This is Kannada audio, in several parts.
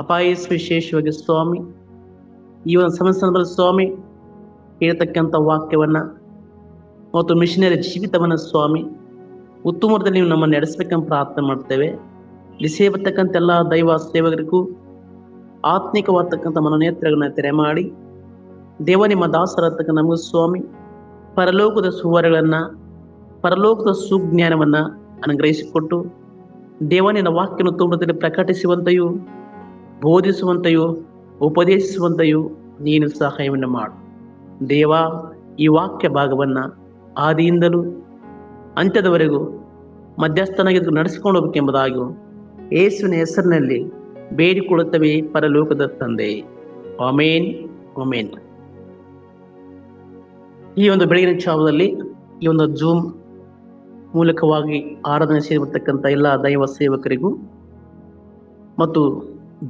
ಅಪಾಯಸ್ ವಿಶೇಷವಾಗಿ ಸ್ವಾಮಿ ಈ ಒಂದು ಸಂದರ್ಭದಲ್ಲಿ ಸ್ವಾಮಿ ಹೇಳ್ತಕ್ಕಂಥ ವಾಕ್ಯವನ್ನ ಮತ್ತು ಮಿಷನರಿ ಜೀವಿತವನ್ನ ಸ್ವಾಮಿ ಉತ್ತಮದಲ್ಲಿ ನೀವು ನಮ್ಮನ್ನು ನಡೆಸಬೇಕಂತ ಪ್ರಾರ್ಥನೆ ಮಾಡ್ತೇವೆ. ಇಲ್ಲಿ ಸೇವತಕ್ಕಂಥ ಎಲ್ಲ ದೈವ ಸೇವಕರಿಗೂ ಆತ್ಮಿಕವಾಗ್ತಕ್ಕಂಥ ಮನೋನೇತ್ರಗಳನ್ನ ತೆರೆ ಮಾಡಿ ದೇವ ನಿಮ್ಮ ದಾಸರತಕ್ಕ ನಮಗೂ ಸ್ವಾಮಿ ಪರಲೋಕದ ಸುವರಗಳನ್ನ ಪರಲೋಕದ ಸುಜ್ಞಾನವನ್ನ ಅನುಗ್ರಹಿಸಿಕೊಟ್ಟು ದೇವನಿನ ವಾಕ್ಯನ ತುಂಬದಲ್ಲಿ ಪ್ರಕಟಿಸುವಂತೆಯೂ ಬೋಧಿಸುವಂತೆಯೂ ಉಪದೇಶಿಸುವಂತೆಯೂ ನೀನು ಸಹಾಯವನ್ನು ಮಾಡು ದೇವ. ಈ ವಾಕ್ಯ ಭಾಗವನ್ನ ಆದಿಯಿಂದಲೂ ಅಂತ್ಯದವರೆಗೂ ಮಧ್ಯಸ್ಥನಾಗಿ ನಡೆಸಿಕೊಂಡು ಹೋಗಬೇಕೆಂಬುದಾಗಿ ಯೇಸುವಿನ ಹೆಸರಿನಲ್ಲಿ ಬೇಡಿಕೊಳ್ಳುತ್ತವೆ ಪರಲೋಕದ ತಂದೆ. ಆಮೇನ್ ಆಮೇನ್. ಈ ಒಂದು ಬೆಳಗಿನ ಜಾವದಲ್ಲಿ ಈ ಒಂದು ಜೂಮ್ ಮೂಲಕವಾಗಿ ಆರಾಧನೆ ಸೇರಿರ್ತಕ್ಕಂಥ ಎಲ್ಲ ದೈವ ಸೇವಕರಿಗೂ ಮತ್ತು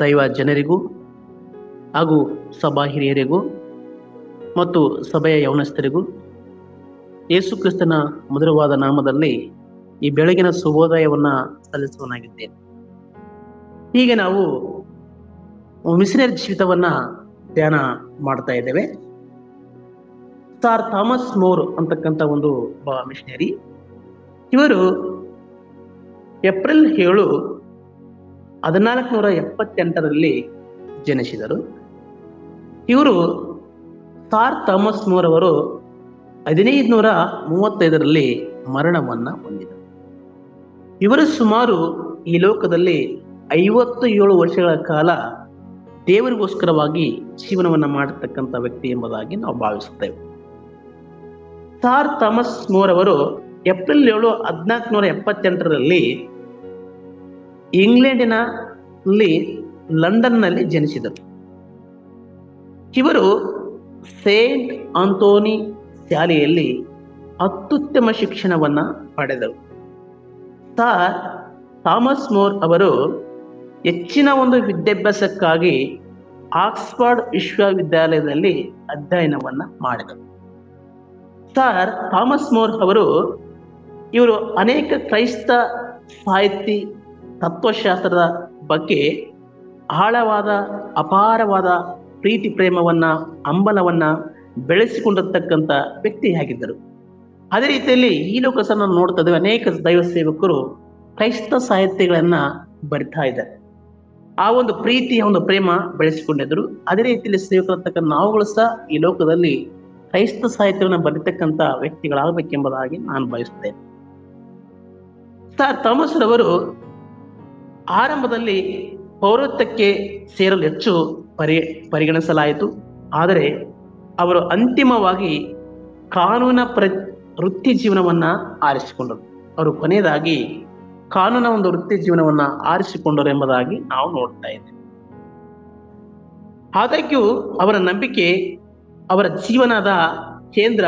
ದೈವ ಜನರಿಗೂ ಹಾಗೂ ಸಭಾ ಹಿರಿಯರಿಗೂ ಮತ್ತು ಸಭೆಯ ಯೌವನಸ್ಥರಿಗೂ ಯೇಸು ಕ್ರಿಸ್ತನ ಮಧುರವಾದ ನಾಮದಲ್ಲಿ ಈ ಬೆಳಗಿನ ಶುಭೋದಯವನ್ನ ಸಲ್ಲಿಸುವನಾಗಿದ್ದೇನೆ. ಹೀಗೆ ನಾವು ಮಿಷನರಿ ಜೀವಿತವನ್ನ ಧ್ಯಾನ ಮಾಡ್ತಾ ಇದ್ದೇವೆ. ಸಾರ್ ಥಾಮಸ್ ಮೋರ್ ಅಂತಕ್ಕಂಥ ಒಂದು ಮಿಷನರಿ, ಇವರು ಏಪ್ರಿಲ್ 7, 1478 ಜನಿಸಿದರು. ಇವರು ಸಾರ್ ಥಾಮಸ್ ಮೋರ್ ಅವರು 1535 ಮರಣವನ್ನ ಹೊಂದಿದರು. ಇವರು ಸುಮಾರು ಈ ಲೋಕದಲ್ಲಿ 57 ವರ್ಷಗಳ ಕಾಲ ದೇವರಿಗೋಸ್ಕರವಾಗಿ ಜೀವನವನ್ನ ಮಾಡತಕ್ಕಂಥ ವ್ಯಕ್ತಿ ಎಂಬುದಾಗಿ ನಾವು ಭಾವಿಸುತ್ತೇವೆ. ಸಾರ್ ಥಾಮಸ್ ಮೋರ್ ಅವರು ಏಪ್ರಿಲ್ 7, 1478 ಇಂಗ್ಲೆಂಡಿನಲ್ಲಿ ಲಂಡನ್ನಲ್ಲಿ ಜನಿಸಿದರು. ಇವರು ಸೇಂಟ್ ಆಂಥೋನಿ ಶಾಲೆಯಲ್ಲಿ ಅತ್ಯುತ್ತಮ ಶಿಕ್ಷಣವನ್ನ ಪಡೆದರು. ಸಾರ್ ಥಾಮಸ್ ಮೋರ್ ಅವರು ಹೆಚ್ಚಿನ ಒಂದು ವಿದ್ಯಾಭ್ಯಾಸಕ್ಕಾಗಿ ಆಕ್ಸ್ಫರ್ಡ್ ವಿಶ್ವವಿದ್ಯಾಲಯದಲ್ಲಿ ಅಧ್ಯಯನವನ್ನ ಮಾಡಿದರು. ಸಾರ್ ಥಾಮಸ್ ಮೋರ್ ಇವರು ಅನೇಕ ಕ್ರೈಸ್ತ ಸಾಹಿತ್ಯ ತತ್ವಶಾಸ್ತ್ರದ ಬಗ್ಗೆ ಆಳವಾದ ಅಪಾರವಾದ ಪ್ರೀತಿ ಪ್ರೇಮವನ್ನ ಹಂಬಲವನ್ನ ಬೆಳೆಸಿಕೊಂಡಿರ್ತಕ್ಕಂಥ ವ್ಯಕ್ತಿಯಾಗಿದ್ದರು. ಅದೇ ರೀತಿಯಲ್ಲಿ ಈ ಲೋಕಸನ್ನ ನೋಡ್ತಾ ಇದ್ದೇವೆ, ಅನೇಕ ದೈವ ಸೇವಕರು ಕ್ರೈಸ್ತ ಸಾಹಿತ್ಯಗಳನ್ನ ಬರಿತಾ ಇದ್ದಾರೆ. ಆ ಒಂದು ಪ್ರೀತಿಯ ಒಂದು ಪ್ರೇಮ ಬೆಳೆಸಿಕೊಂಡಿದ್ರು. ಅದೇ ರೀತಿಯಲ್ಲಿ ಸೇವಕರತಕ್ಕ ನಾವುಗಳು ಸಹ ಈ ಲೋಕದಲ್ಲಿ ಕ್ರೈಸ್ತ ಸಾಹಿತ್ಯವನ್ನು ಬರೀತಕ್ಕಂಥ ವ್ಯಕ್ತಿಗಳಾಗಬೇಕೆಂಬುದಾಗಿ ನಾನು ಬಯಸುತ್ತೇನೆ. ಸಾರ್ ಥಾಮಸ್ ರವರು ಆರಂಭದಲ್ಲಿ ಪೌರತ್ವಕ್ಕೆ ಸೇರಲು ಹೆಚ್ಚು ಪರಿಗಣಿಸಲಾಯಿತು. ಆದರೆ ಅವರು ಅಂತಿಮವಾಗಿ ಕಾನೂನ ವೃತ್ತಿ ಜೀವನವನ್ನ ಆರಿಸಿಕೊಂಡರು. ಅವರು ಕೊನೆಯದಾಗಿ ಕಾನೂನ ಒಂದು ವೃತ್ತಿ ಜೀವನವನ್ನ ಆರಿಸಿಕೊಂಡರು ಎಂಬುದಾಗಿ ನಾವು ನೋಡ್ತಾ ಇದ್ದೇವೆ. ಆದಾಗ್ಯೂ ಅವರ ನಂಬಿಕೆ ಅವರ ಜೀವನದ ಕೇಂದ್ರ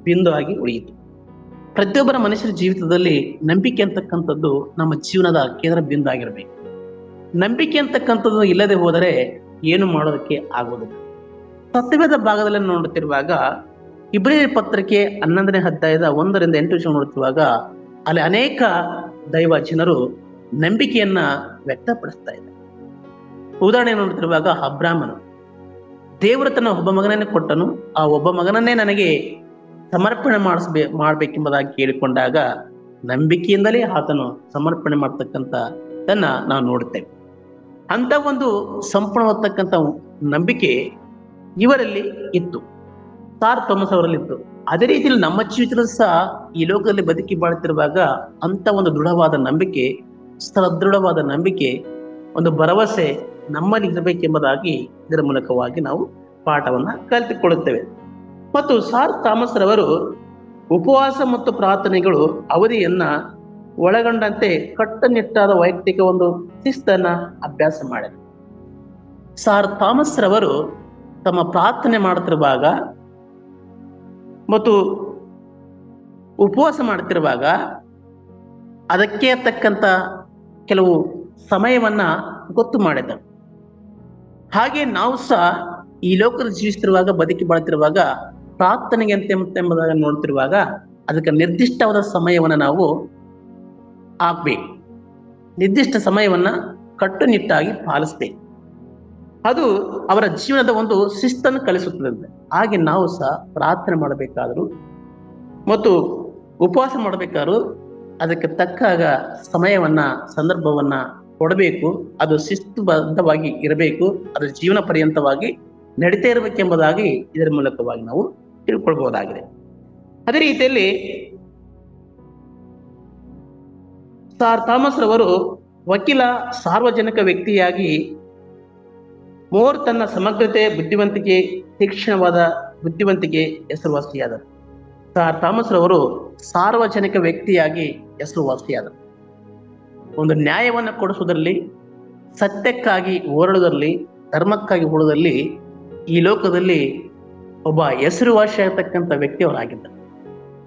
ಬಿಂದು ಆಗಿ ಉಳಿಯಿತು. ಪ್ರತಿಯೊಬ್ಬರ ಮನುಷ್ಯರ ಜೀವಿತದಲ್ಲಿ ನಂಬಿಕೆ ಅಂತಕ್ಕಂಥದ್ದು ನಮ್ಮ ಜೀವನದ ಕೇಂದ್ರ ಬಿಂದು ಆಗಿರಬೇಕು. ನಂಬಿಕೆ ಅಂತಕ್ಕಂಥದ್ದು ಇಲ್ಲದೆ ಹೋದರೆ ಏನು ಮಾಡೋದಕ್ಕೆ ಆಗುವುದಿಲ್ಲ. ಸತ್ಯವೇದ ಭಾಗದಲ್ಲಿ ನೋಡುತ್ತಿರುವಾಗ ಇಬ್ರಿಯರ ಪತ್ರಿಕೆ 11ನೇ ಅಧ್ಯಾಯದ 1-8 ನೋಡುತ್ತಿರುವಾಗ ಅಲ್ಲಿ ಅನೇಕ ದೈವ ಜನರು ನಂಬಿಕೆಯನ್ನ ವ್ಯಕ್ತಪಡಿಸ್ತಾ ಇದ್ದಾರೆ. ಉದಾಹರಣೆ ನೋಡುತ್ತಿರುವಾಗ ಅಬ್ರಾಮನು ದೇವರು ತನ್ನ ಒಬ್ಬ ಮಗನನ್ನೇ ಕೊಟ್ಟನು, ಆ ಒಬ್ಬ ಮಗನನ್ನೇ ನನಗೆ ಸಮರ್ಪಣೆ ಮಾಡ್ಬೇಕೆಂಬುದಾಗಿ ಕೇಳಿಕೊಂಡಾಗ ನಂಬಿಕೆಯಿಂದಲೇ ಆತನು ಸಮರ್ಪಣೆ ಮಾಡ್ತಕ್ಕಂಥದನ್ನ ನಾವು ನೋಡುತ್ತೇವೆ. ಅಂತ ಒಂದು ಸಂಪೂರ್ಣವಾಗ್ತಕ್ಕಂಥ ನಂಬಿಕೆ ಇವರಲ್ಲಿ ಇತ್ತು, ಸಾರ್ ಥಾಮಸ್ ಅವರಲ್ಲಿ ಇತ್ತು. ಅದೇ ರೀತಿಯಲ್ಲಿ ನಮ್ಮ ಜೀವಿತದಲ್ಲಿ ಸಹ ಈ ಲೋಕದಲ್ಲಿ ಬದುಕಿ ಬಾಳುತ್ತಿರುವಾಗ ಅಂತ ಒಂದು ದೃಢವಾದ ನಂಬಿಕೆ, ಸದೃಢವಾದ ನಂಬಿಕೆ, ಒಂದು ಭರವಸೆ ನಮ್ಮಲ್ಲಿ ಇರಬೇಕೆಂಬುದಾಗಿ ಇದರ ಮೂಲಕವಾಗಿ ನಾವು ಪಾಠವನ್ನ ಕಲಿತುಕೊಳ್ಳುತ್ತೇವೆ. ಮತ್ತು ಸಾರ್ ಥಾಮಸ್ ರವರು ಉಪವಾಸ ಮತ್ತು ಪ್ರಾರ್ಥನೆಗಳು ಅವಧಿಯನ್ನ ಒಳಗೊಂಡಂತೆ ಕಟ್ಟುನಿಟ್ಟಾದ ವೈಯಕ್ತಿಕ ಒಂದು ಶಿಸ್ತನ್ನ ಅಭ್ಯಾಸ ಮಾಡಿದರು. ಸಾರ್ ಥಾಮಸ್ ರವರು ತಮ್ಮ ಪ್ರಾರ್ಥನೆ ಮಾಡುತ್ತಿರುವಾಗ ಮತ್ತು ಉಪವಾಸ ಮಾಡುತ್ತಿರುವಾಗ ಅದಕ್ಕೆ ತಕ್ಕಂತ ಕೆಲವು ಸಮಯವನ್ನ ಗೊತ್ತು ಮಾಡಿದರು. ಹಾಗೆ ನಾವು ಸಹ ಈ ಲೋಕದಲ್ಲಿ ಜೀವಿಸುತ್ತಿರುವಾಗ, ಬದುಕಿ ಬಾಳುತ್ತಿರುವಾಗ, ಪ್ರಾರ್ಥನೆಗೆ ಎಂಬುದಾಗಿ ನೋಡ್ತಿರುವಾಗ ಅದಕ್ಕೆ ನಿರ್ದಿಷ್ಟವಾದ ಸಮಯವನ್ನ ನಾವು ಹಾಕ್ಬೇಕು. ನಿರ್ದಿಷ್ಟ ಸಮಯವನ್ನ ಕಟ್ಟುನಿಟ್ಟಾಗಿ ಪಾಲಿಸ್ಬೇಕು. ಅದು ಅವರ ಜೀವನದ ಒಂದು ಶಿಸ್ತನ್ನು ಕಲಿಸುತ್ತದೆ. ಹಾಗೆ ನಾವು ಸಹ ಪ್ರಾರ್ಥನೆ ಮಾಡಬೇಕಾದರೂ ಮತ್ತು ಉಪವಾಸ ಮಾಡಬೇಕಾದ್ರೂ ಅದಕ್ಕೆ ತಕ್ಕಾಗ ಸಮಯವನ್ನ ಸಂದರ್ಭವನ್ನ ಕೊಡಬೇಕು. ಅದು ಶಿಸ್ತುಬದ್ಧವಾಗಿ ಇರಬೇಕು. ಅದು ಜೀವನ ಪರ್ಯಂತವಾಗಿ ನಡೀತಾ ಇರಬೇಕೆಂಬುದಾಗಿ ಇದರ ಮೂಲಕವಾಗಿ ನಾವು ತಿಳ್ಕೊಳ್ಬಹುದಾಗಿದೆ. ಅದೇ ರೀತಿಯಲ್ಲಿ ಸಾರ್ ಥಾಮಸ್ ರವರು ವಕೀಲ, ಸಾರ್ವಜನಿಕ ವ್ಯಕ್ತಿಯಾಗಿ ತನ್ನ ಸಮಗ್ರತೆ, ಬುದ್ಧಿವಂತಿಕೆ, ತೀಕ್ಷ್ಣವಾದ ಬುದ್ಧಿವಂತಿಕೆ ಹೆಸರುವಾಸಿಯಾದರು. ಸಾರ್ ಥಾಮಸ್ ರವರು ಸಾರ್ವಜನಿಕ ವ್ಯಕ್ತಿಯಾಗಿ ಹೆಸರುವಾಸಿಯಾದರು. ಒಂದು ನ್ಯಾಯವನ್ನು ಕೊಡಿಸುವುದರಲ್ಲಿ, ಸತ್ಯಕ್ಕಾಗಿ ಹೋರಾಡುವುದರಲ್ಲಿ, ಧರ್ಮಕ್ಕಾಗಿ ಹೋರಾಡುವುದರಲ್ಲಿ ಈ ಲೋಕದಲ್ಲಿ ಒಬ್ಬ ಹೆಸರುವಾಸಿಯಾಗತಕ್ಕಂಥ ವ್ಯಕ್ತಿ ಅವರಾಗಿದ್ದರು.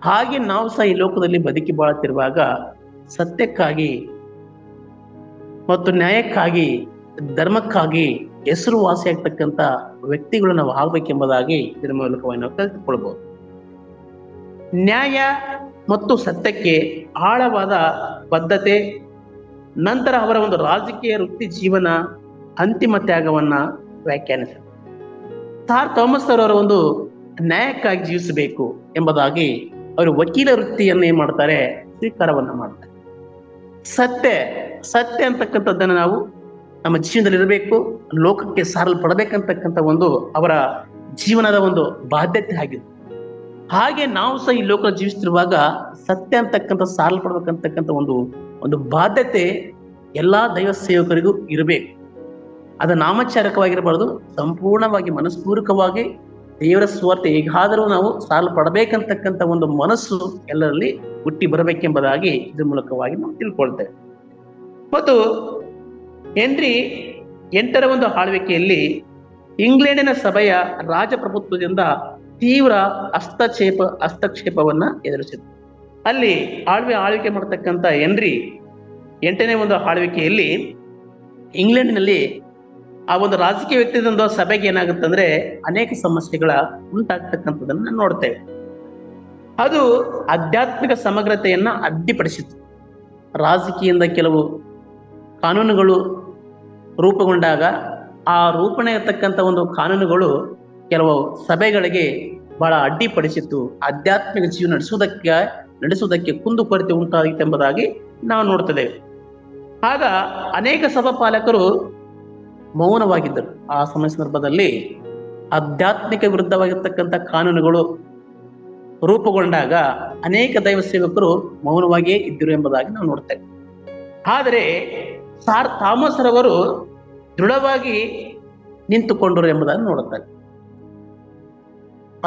ಹಾಗೆ ನಾವು ಸಹ ಈ ಲೋಕದಲ್ಲಿ ಬದುಕಿ ಬಾಳುತ್ತಿರುವಾಗ ಸತ್ಯಕ್ಕಾಗಿ ಮತ್ತು ನ್ಯಾಯಕ್ಕಾಗಿ, ಧರ್ಮಕ್ಕಾಗಿ ಹೆಸರುವಾಸಿಯಾಗತಕ್ಕಂಥ ವ್ಯಕ್ತಿಗಳು ನಾವು ಆಗ್ಬೇಕೆಂಬುದಾಗಿ ಇದರ ಮೂಲಕವಾಗಿ ನಾವು ಕಲಿತುಕೊಳ್ಬಹುದು. ನ್ಯಾಯ ಮತ್ತು ಸತ್ಯಕ್ಕೆ ಆಳವಾದ ಬದ್ಧತೆ, ನಂತರ ಅವರ ಒಂದು ರಾಜಕೀಯ ವೃತ್ತಿ ಜೀವನ ಅಂತಿಮ ತ್ಯಾಗವನ್ನ ವ್ಯಾಖ್ಯಾನಿಸಿದರು. ಸಾರ್ ಥಾಮಸ್ ಅವರ ಒಂದು ನ್ಯಾಯಕ್ಕಾಗಿ ಜೀವಿಸಬೇಕು ಎಂಬುದಾಗಿ ಅವರು ವಕೀಲ ವೃತ್ತಿಯನ್ನು ಏನ್ ಮಾಡ್ತಾರೆ, ಸ್ವೀಕಾರವನ್ನ ಮಾಡ್ತಾರೆ. ಸತ್ಯ ಅಂತಕ್ಕಂಥದ್ದನ್ನು ನಾವು ನಮ್ಮ ಜೀವನದಲ್ಲಿ ಇರಬೇಕು, ಲೋಕಕ್ಕೆ ಸಾರಲ್ಪಡಬೇಕಂತಕ್ಕಂಥ ಒಂದು ಅವರ ಜೀವನದ ಒಂದು ಬಾಧ್ಯತೆ ಆಗಿದೆ. ಹಾಗೆ ನಾವು ಸಹ ಈ ಲೋಕ ಜೀವಿಸ್ತಿರುವಾಗ ಸತ್ಯ ಅಂತಕ್ಕಂಥ ಸಾರಲ್ಪಡ್ಬೇಕಂತಕ್ಕಂಥ ಒಂದು ಬಾಧ್ಯತೆ ಎಲ್ಲಾ ದೈವ ಸೇವಕರಿಗೂ ಇರಬೇಕು. ಅದು ನಾಮಚಾರಕವಾಗಿರಬಾರ್ದು, ಸಂಪೂರ್ಣವಾಗಿ ಮನಸ್ಪೂರ್ವಕವಾಗಿ ದೇವರ ಸ್ವಾರ್ಥ ಹೇಗಾದರೂ ನಾವು ಸಾರಲ್ಪಡಬೇಕಂತಕ್ಕಂಥ ಒಂದು ಮನಸ್ಸು ಎಲ್ಲರಲ್ಲಿ ಹುಟ್ಟಿ ಬರಬೇಕೆಂಬುದಾಗಿ ಇದ್ರ ಮೂಲಕವಾಗಿ ನಾವು ತಿಳ್ಕೊಳ್ತೇವೆ. ಮತ್ತು ಹೆನ್ರಿ 8ರ ಒಂದು ಆಳ್ವಿಕೆಯಲ್ಲಿ ಇಂಗ್ಲೆಂಡಿನ ಸಭೆಯ ರಾಜಪ್ರಭುತ್ವದಿಂದ ತೀವ್ರ ಹಸ್ತಕ್ಷೇಪವನ್ನ ಎದುರಿಸಿದ್ರು. ಅಲ್ಲಿ ಆಳ್ವಿಕೆ ಮಾಡತಕ್ಕಂಥ ಹೆನ್ರಿ 8ನೇ ಒಂದು ಆಳ್ವಿಕೆಯಲ್ಲಿ ಇಂಗ್ಲೆಂಡಿನಲ್ಲಿ ಆ ಒಂದು ರಾಜಕೀಯ ವ್ಯಕ್ತಿಯಿಂದ ಸಭೆಗೆ ಏನಾಗುತ್ತಂದ್ರೆ ಅನೇಕ ಸಮಸ್ಯೆಗಳ ಉಂಟಾಗ್ತಕ್ಕಂಥದ್ದನ್ನ ನೋಡ್ತೇವೆ. ಅದು ಆಧ್ಯಾತ್ಮಿಕ ಸಮಗ್ರತೆಯನ್ನ ಅಡ್ಡಿಪಡಿಸಿತು. ರಾಜಕೀಯದಿಂದ ಕೆಲವು ಕಾನೂನುಗಳು ರೂಪುಗೊಂಡಾಗ ಆ ರೂಪಣೆ ಇರತಕ್ಕಂಥ ಒಂದು ಕಾನೂನುಗಳು ಕೆಲವು ಸಭೆಗಳಿಗೆ ಬಹಳ ಅಡ್ಡಿಪಡಿಸಿತ್ತು. ಆಧ್ಯಾತ್ಮಿಕ ಜೀವನ ನಡೆಸುವುದಕ್ಕೆ ಕುಂದುಕೊರತೆ ಉಂಟಾಗಿತ್ತು ಎಂಬುದಾಗಿ ನಾವು ನೋಡ್ತಿದ್ದೇವೆ. ಆಗ ಅನೇಕ ಸಭಾಪಾಲಕರು ಮೌನವಾಗಿದ್ದರು. ಆ ಸಂದರ್ಭದಲ್ಲಿ ಆಧ್ಯಾತ್ಮಿಕ ವಿರುದ್ಧವಾಗಿರ್ತಕ್ಕಂಥ ಕಾನೂನುಗಳು ರೂಪುಗೊಂಡಾಗ ಅನೇಕ ದೈವ ಸೇವಕರು ಮೌನವಾಗಿಯೇ ಇದ್ದರು ಎಂಬುದಾಗಿ ನಾವು ನೋಡ್ತೇವೆ. ಆದರೆ ಸಾರ್ ಥಾಮಸ್ ರವರು ದೃಢವಾಗಿ ನಿಂತುಕೊಂಡರು ಎಂಬುದನ್ನು ನೋಡುತ್ತಾರೆ.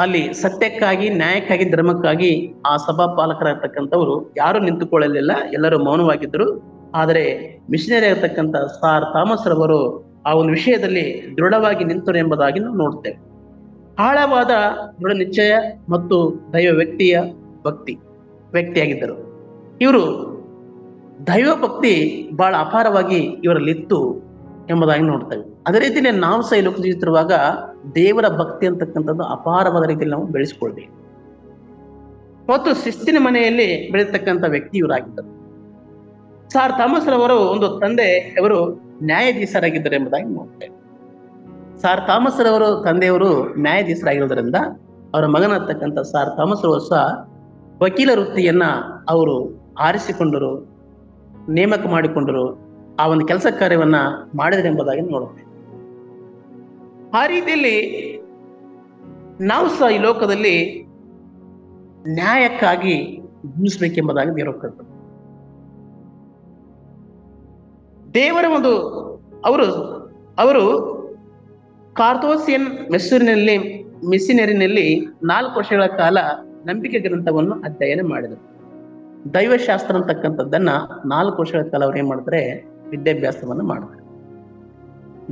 ಅಲ್ಲಿ ಸತ್ಯಕ್ಕಾಗಿ, ನ್ಯಾಯಕ್ಕಾಗಿ, ಧರ್ಮಕ್ಕಾಗಿ ಆ ಸಭಾಪಾಲಕರಾಗಿರ್ತಕ್ಕಂಥವರು ಯಾರು ನಿಂತುಕೊಳ್ಳಲಿಲ್ಲ, ಎಲ್ಲರೂ ಮೌನವಾಗಿದ್ದರು. ಆದರೆ ಮಿಷನರಿ ಆಗಿರ್ತಕ್ಕಂಥ ಸಾರ್ ಥಾಮಸ್ ರವರು ಆ ಒಂದು ವಿಷಯದಲ್ಲಿ ದೃಢವಾಗಿ ನಿಂತರು ಎಂಬುದಾಗಿ ನಾವು ನೋಡ್ತೇವೆ. ಆಳವಾದ ದೃಢ ನಿಶ್ಚಯ ಮತ್ತು ದೈವ ವ್ಯಕ್ತಿಯಾಗಿದ್ದರು. ಇವರು ದೈವ ಭಕ್ತಿ ಬಹಳ ಅಪಾರವಾಗಿ ಇವರಲ್ಲಿತ್ತು ಎಂಬುದಾಗಿ ನೋಡ್ತೇವೆ. ಅದೇ ರೀತಿಯಲ್ಲಿ ನಾವು ಸಹ ಲೋಕ ಜೀವಿತಿರುವಾಗ ದೇವರ ಭಕ್ತಿ ಅಂತಕ್ಕಂಥದ್ದು ಅಪಾರವಾದ ರೀತಿಯಲ್ಲಿ ನಾವು ಬೆಳೆಸಿಕೊಳ್ಬೇಕು. ಮತ್ತು ಶಿಸ್ತಿನ ಮನೆಯಲ್ಲಿ ಬೆಳೆಯತಕ್ಕಂಥ ವ್ಯಕ್ತಿ ಇವರಾಗಿದ್ದರು. ಸಾರ್ ಥಾಮಸ್ ರವರು ಒಂದು ತಂದೆಯವರು ನ್ಯಾಯಾಧೀಶರಾಗಿದ್ದರು ಎಂಬುದಾಗಿ ನೋಡ್ತೇವೆ. ಸಾರ್ ಥಾಮಸ್ ರವರು ತಂದೆಯವರು ನ್ಯಾಯಾಧೀಶರಾಗಿರೋದ್ರಿಂದ ಅವರ ಮಗನಾಗ್ತಕ್ಕಂಥ ಸಾರ್ ಥಾಮಸ್ ರವರು ಸಹ ವಕೀಲ ವೃತ್ತಿಯನ್ನ ಅವರು ಆರಿಸಿಕೊಂಡರು, ನೇಮಕ ಮಾಡಿಕೊಂಡರು, ಆ ಒಂದು ಕೆಲಸ ಕಾರ್ಯವನ್ನ ಮಾಡಿದ್ರು ಎಂಬುದಾಗಿ ನೋಡುತ್ತೇವೆ. ಆ ರೀತಿಯಲ್ಲಿ ನಾವು ಸಹ ಈ ಲೋಕದಲ್ಲಿ ನ್ಯಾಯಕ್ಕಾಗಿ ಜೀವಿಸಬೇಕೆಂಬುದಾಗಿ ದೇವರು ಕರ್ತರು. ದೇವರ ಒಂದು ಅವರು ಕಾರ್ತೋಸಿಯನ್ ಮಿಷನರಿನಲ್ಲಿ 4 ವರ್ಷಗಳ ಕಾಲ ನಂಬಿಕೆ ಗ್ರಂಥವನ್ನು ಅಧ್ಯಯನ ಮಾಡಿದರು. ದೈವಶಾಸ್ತ್ರ ಅಂತಕ್ಕಂಥದ್ದನ್ನ 4 ವರ್ಷಗಳ ಕಾಲ ಅವ್ರು ಏನ್ ಮಾಡ್ತಾರೆ, ವಿದ್ಯಾಭ್ಯಾಸವನ್ನ ಮಾಡ್ತಾರೆ.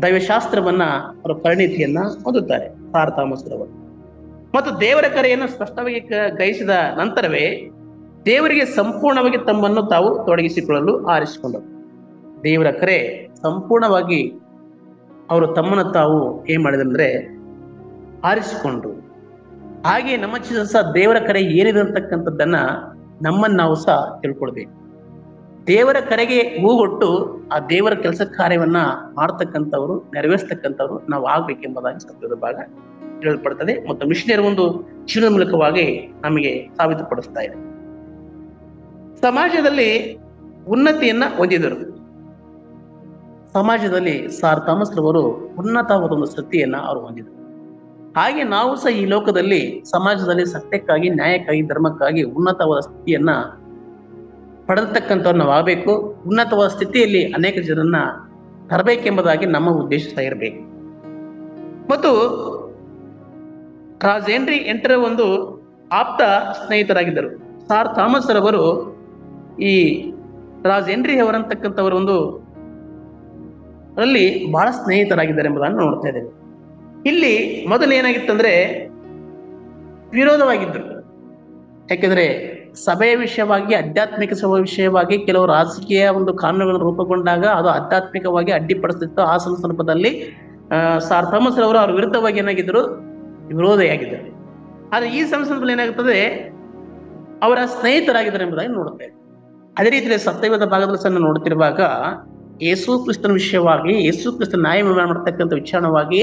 ದೈವಶಾಸ್ತ್ರವನ್ನ ಅವರ ಪರಿಣಿತಿಯನ್ನ ಓದುತ್ತಾರೆ ಸಾರ್ ಥಾಮಸ್ ರವರು. ಮತ್ತು ದೇವರ ಕರೆಯನ್ನು ಸ್ಪಷ್ಟವಾಗಿ ಗ್ರಹಿಸಿದ ನಂತರವೇ ದೇವರಿಗೆ ಸಂಪೂರ್ಣವಾಗಿ ತಮ್ಮನ್ನು ತಾವು ತೊಡಗಿಸಿಕೊಳ್ಳಲು ಆರಿಸಿಕೊಂಡರು. ದೇವರ ಕರೆ ಸಂಪೂರ್ಣವಾಗಿ ಅವರು ತಮ್ಮನ್ನು ತಾವು ಏನ್ ಮಾಡಿದಂದ್ರೆ ಆರಿಸಿಕೊಂಡ್ರು. ಹಾಗೆ ನಮ್ಮ ಜೀವನ ಸಹ ದೇವರ ಕರೆ ಏನಿದೆ ಅಂತಕ್ಕಂಥದ್ದನ್ನ ನಮ್ಮನ್ನು ನಾವು ಸಹ ತಿಳ್ಕೊಳ್ಬೇಕು. ದೇವರ ಕರೆಗೆ ಹೂಗೊಟ್ಟು ಆ ದೇವರ ಕೆಲಸ ಕಾರ್ಯವನ್ನ ಮಾಡ್ತಕ್ಕಂಥವ್ರು, ನೆರವೇರಿಸ್ತಕ್ಕಂಥವ್ರು ನಾವು ಆಗ್ಬೇಕೆಂಬುದಾಗಿ ಸತ್ಯದ ಭಾಗ ಹೇಳಲ್ಪಡ್ತದೆ ಮತ್ತು ಮಿಷನರಿ ಒಂದು ಜೀವನ ಮೂಲಕವಾಗಿ ನಮಗೆ ಸಾಬೀತುಪಡಿಸ್ತಾ ಇದೆ. ಸಮಾಜದಲ್ಲಿ ಉನ್ನತಿಯನ್ನ ಹೊಂದಿದರು. ಸಮಾಜದಲ್ಲಿ ಸಾರ್ ಥಾಮಸ್ ರವರು ಉನ್ನತವಾದ ಒಂದು ಸ್ಥಿತಿಯನ್ನ ಅವರು ಹೊಂದಿದರು. ಹಾಗೆ ನಾವು ಸಹ ಈ ಲೋಕದಲ್ಲಿ ಸಮಾಜದಲ್ಲಿ ಸತ್ಯಕ್ಕಾಗಿ, ನ್ಯಾಯಕ್ಕಾಗಿ, ಧರ್ಮಕ್ಕಾಗಿ ಉನ್ನತವಾದ ಸ್ಥಿತಿಯನ್ನ ಪಡೆದತಕ್ಕಂಥವ್ರು ನಾವು ಆಗಬೇಕು. ಉನ್ನತವಾದ ಸ್ಥಿತಿಯಲ್ಲಿ ಅನೇಕ ಜನರನ್ನ ತರಬೇಕೆಂಬುದಾಗಿ ನಮ್ಮ ಉದ್ದೇಶ ಇರಬೇಕು. ಮತ್ತು ರಾಜ್ ಹೆನ್ರಿ ಎಂಟರ ಒಂದು ಆಪ್ತ ಸ್ನೇಹಿತರಾಗಿದ್ದರು. ಸಾರ್ ಥಾಮಸ್ ರವರು ಈ ರಾಜ್ ಹೆನ್ರಿ ಅವರಂತಕ್ಕಂಥವರು ಒಂದು ಅಲ್ಲಿ ಬಹಳ ಸ್ನೇಹಿತರಾಗಿದ್ದಾರೆ ಎಂಬುದನ್ನು ನೋಡ್ತಾ ಇದ್ದೇವೆ. ಇಲ್ಲಿ ಮೊದಲು ಏನಾಗಿತ್ತಂದ್ರೆ ವಿರೋಧವಾಗಿದ್ದರು. ಯಾಕೆಂದ್ರೆ ಸಭೆಯ ವಿಷಯವಾಗಿ, ಆಧ್ಯಾತ್ಮಿಕ ಸಭೆಯ ವಿಷಯವಾಗಿ ಕೆಲವು ರಾಜಕೀಯ ಒಂದು ಕಾನೂನುಗಳನ್ನು ರೂಪುಗೊಂಡಾಗ ಅದು ಆಧ್ಯಾತ್ಮಿಕವಾಗಿ ಅಡ್ಡಿಪಡಿಸ್ತಿತ್ತು. ಆ ಸಂದರ್ಭದಲ್ಲಿ ಸಾರ್ ಥಾಮಸ್ ರವರು ಅವ್ರ ವಿರುದ್ಧವಾಗಿ ಏನಾಗಿದ್ದರು, ವಿರೋಧಿಯಾಗಿದ್ದರು. ಆದ್ರೆ ಈ ಸಂದರ್ಭದಲ್ಲಿ ಏನಾಗುತ್ತದೆ, ಅವರ ಸ್ನೇಹಿತರಾಗಿದ್ದಾರೆ ಎಂಬುದಾಗಿ ನೋಡುತ್ತೇವೆ. ಅದೇ ರೀತಿಯಲ್ಲಿ ಸತ್ಯವೇದ ಭಾಗದಲ್ಲಿ ಸಹ ನೋಡುತ್ತಿರುವಾಗ ಯೇಸು ಕ್ರಿಸ್ತನ ವಿಷಯವಾಗಿ, ಯೇಸು ಕ್ರಿಸ್ತನ ನ್ಯಾಯ ನಿರ್ಮಾಣ ಮಾಡತಕ್ಕಂಥ ವಿಚಾರವಾಗಿ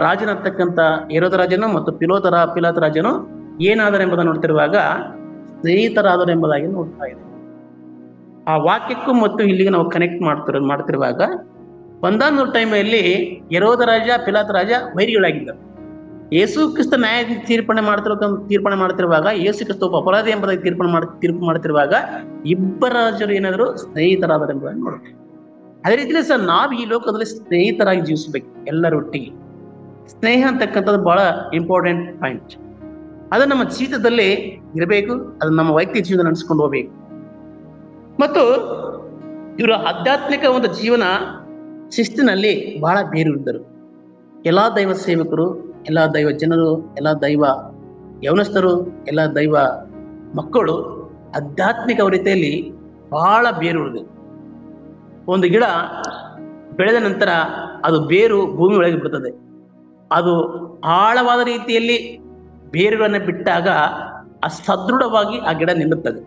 ರಾಜನರ್ತಕ್ಕಂಥ ಹೆರೋದ ರಾಜನು ಮತ್ತು ಪಿಲಾತ ರಾಜನು ಏನಾದರೂ ಎಂಬುದನ್ನು ನೋಡ್ತಿರುವಾಗ ಸ್ನೇಹಿತರಾದರು ಎಂಬುದಾಗಿ ನೋಡ್ತಾ ಇದೆ. ಆ ವಾಕ್ಯಕ್ಕೂ ಮತ್ತು ಇಲ್ಲಿಗೆ ನಾವು ಕನೆಕ್ಟ್ ಮಾಡ್ತಿರುವಾಗ ಒಂದಾನೊಂದು ಟೈಮಲ್ಲಿ ಹೆರೋದ ರಾಜ, ಪಿಲಾತ ರಾಜ ವೈರಿಗಳಾಗಿದ್ದರು. ಯೇಸು ಕ್ರಿಸ್ತ ನ್ಯಾಯ ತೀರ್ಪಣೆ ಮಾಡ್ತಿರುವಾಗ, ಯೇಸು ಕ್ರಿಸ್ತ ಒಬ್ಬ ಅಪರಾಧಿ ಎಂಬುದಾಗಿ ತೀರ್ಪು ಮಾಡ್ತಿರುವಾಗ ಇಬ್ಬರ ರಾಜರು ಏನಾದರೂ ಸ್ನೇಹಿತರಾದರು ಎಂಬುದಾಗಿ ನೋಡ್ತೀವಿ. ಅದೇ ರೀತಿಯಲ್ಲಿ ಸಹ ನಾವು ಈ ಲೋಕದಲ್ಲಿ ಸ್ನೇಹಿತರಾಗಿ ಜೀವಿಸಬೇಕು. ಎಲ್ಲರೊಟ್ಟಿಗೆ ಸ್ನೇಹ ಅಂತಕ್ಕಂಥದ್ದು ಬಹಳ ಇಂಪಾರ್ಟೆಂಟ್ ಪಾಯಿಂಟ್. ಅದು ನಮ್ಮ ಜೀವಿತದಲ್ಲಿ ಇರಬೇಕು. ಅದು ನಮ್ಮ ವೈಯಕ್ತಿಕ ಜೀವನ ನಡೆಸ್ಕೊಂಡು ಹೋಗ್ಬೇಕು. ಮತ್ತು ಇವರ ಆಧ್ಯಾತ್ಮಿಕ ಒಂದು ಜೀವನ ಶಿಸ್ತಿನಲ್ಲಿ ಬಹಳ ಬೇರೂರಿದ್ದರು. ಎಲ್ಲಾ ದೈವ ಸೇವಕರು, ಎಲ್ಲಾ ದೈವ ಜನರು, ಎಲ್ಲಾ ದೈವ ಯೌನಸ್ಥರು, ಎಲ್ಲಾ ದೈವ ಮಕ್ಕಳು ಆಧ್ಯಾತ್ಮಿಕ ರೀತಿಯಲ್ಲಿ ಬಹಳ ಬೇರೂರಿದೆ. ಒಂದು ಗಿಡ ಬೆಳೆದ ನಂತರ ಅದು ಬೇರು ಭೂಮಿ ಒಳಗೆ ಬಿಡ್ತದೆ. ಅದು ಆಳವಾದ ರೀತಿಯಲ್ಲಿ ಬೇರುಗಳನ್ನು ಬಿಟ್ಟಾಗ ಸದೃಢವಾಗಿ ಆ ಗಿಡ ನಿಲ್ಲುತ್ತದೆ.